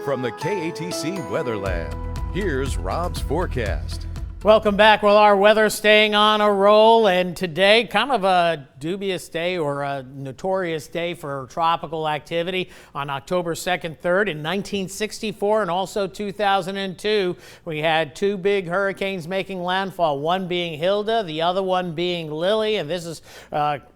From the KATC Weather Lab, here's Rob's forecast. Welcome back. Well, our weather staying on a roll, and today kind of a dubious day or a notorious day for tropical activity. On October 2nd, 3rd in 1964 and also 2002, we had two big hurricanes making landfall, one being Hilda, the other one being Lily, and this is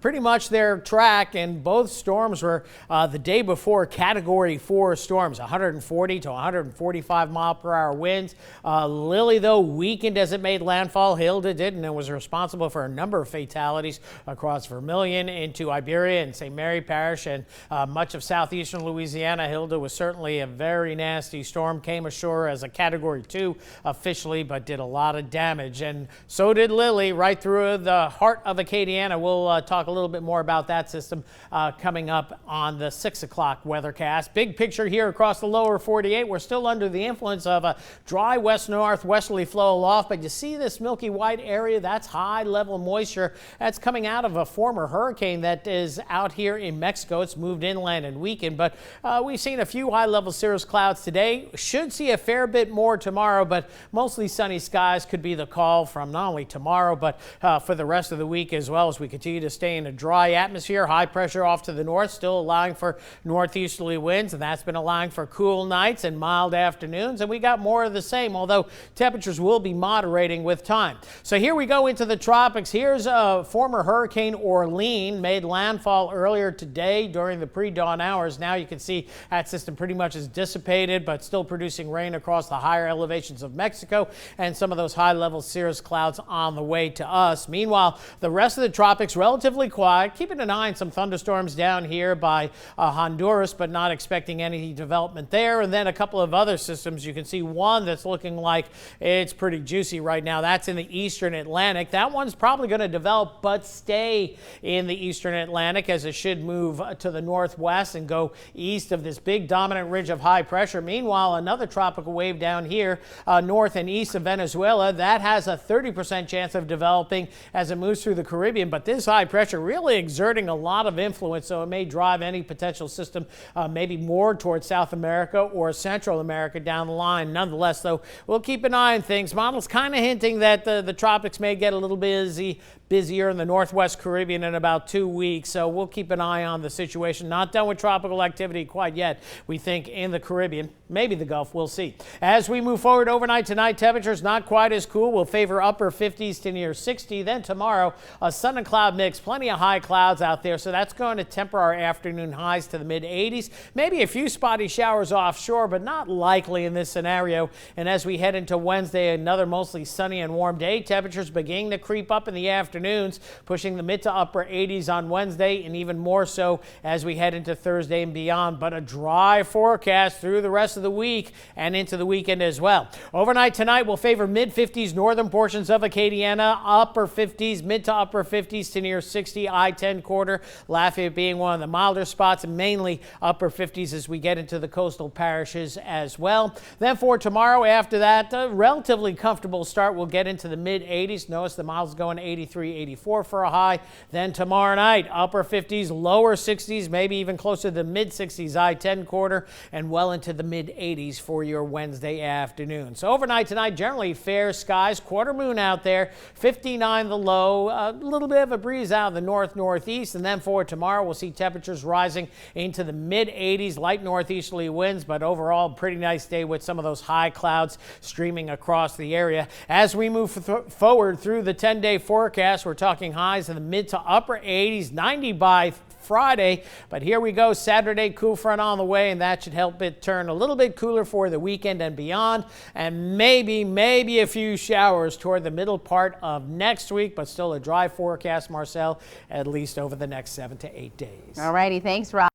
pretty much their track, and both storms were the day before Category 4 storms, 140 to 145 mile per hour winds. Lily, though, weakened as it made landfall. Hilda didn't and was responsible for a number of fatalities across Vermilion into Iberia and St. Mary Parish and much of southeastern Louisiana. Hilda was certainly a very nasty storm, came ashore as a Category 2 officially, but did a lot of damage. And so did Lily right through the heart of Acadiana. We'll talk a little bit more about that system coming up on the 6 o'clock weathercast. Big picture here across the lower 48. We're still under the influence of a dry west-northwesterly flow aloft, but you see this milky white area, that's high level moisture that's coming out of a former hurricane that is out here in Mexico. It's moved inland and weakened, but we've seen a few high level cirrus clouds today. Should see a fair bit more tomorrow, but mostly sunny skies could be the call from not only tomorrow, but for the rest of the week as well, as we continue to stay in a dry atmosphere. High pressure off to the north, still allowing for northeasterly winds, and that's been allowing for cool nights and mild afternoons, and we got more of the same, although temperatures will be moderating with time. So here we go into the tropics. Here's a former Hurricane Orlean, made landfall earlier today during the pre-dawn hours. Now you can see that system pretty much is dissipated, but still producing rain across the higher elevations of Mexico and some of those high-level cirrus clouds on the way to us. Meanwhile, the rest of the tropics relatively quiet, keeping an eye on some thunderstorms down here by Honduras, but not expecting any development there. And then a couple of other systems. You can see one that's looking like it's pretty juicy right now. That's in the eastern Atlantic. That one's probably going to develop but stay in the eastern Atlantic, as it should move to the northwest and go east of this big dominant ridge of high pressure. Meanwhile, another tropical wave down here north and east of Venezuela, that has a 30% chance of developing as it moves through the Caribbean, but this high pressure really exerting a lot of influence, so it may drive any potential system maybe more towards South America or Central America down the line. Nonetheless, though, we'll keep an eye on things. Models kind of hinting that the tropics may get a little busier in the northwest Caribbean in about 2 weeks, so we'll keep an eye on the situation. Not done with tropical activity quite yet, we think, in the Caribbean, maybe the Gulf. We'll see. As we move forward overnight tonight, temperatures not quite as cool. We'll favor upper 50s to near 60. Then tomorrow, a sun and cloud mix, plenty of high clouds out there, so that's going to temper our afternoon highs to the mid 80s. Maybe a few spotty showers offshore, but not likely in this scenario. And as we head into Wednesday, another mostly sunny and warm day. Temperatures beginning to creep up in the afternoons, pushing the mid to upper 80s on Wednesday, and even more so as we head into Thursday and beyond. But a dry forecast through the rest of the week and into the weekend as well. Overnight tonight will favor mid 50s northern portions of Acadiana, upper 50s, mid to upper 50s to near 60. I-10 corridor, Lafayette being one of the milder spots, and mainly upper 50s as we get into the coastal parishes as well. Then for tomorrow, after that, a relatively comfortable start. We'll get into the mid 80s. Notice the miles going 83, 84 for a high. Then tomorrow night, upper 50s, lower 60s, maybe even closer to the mid 60s I-10 corridor, and well into the mid 80s for your Wednesday afternoon. So overnight tonight, generally fair skies, quarter moon out there, 59 the low, a little bit of a breeze out of the northeast. And then for tomorrow, we'll see temperatures rising into the mid 80s, light northeasterly winds, but overall pretty nice day with some of those high clouds streaming across the area. As we move forward through the 10-day forecast, we're talking highs in the mid to upper 80s, 90 by Friday, but here we go. Saturday, cool front on the way, and that should help it turn a little bit cooler for the weekend and beyond, and maybe a few showers toward the middle part of next week, but still a dry forecast, Marcel, at least over the next 7 to 8 days. All righty, thanks, Rob.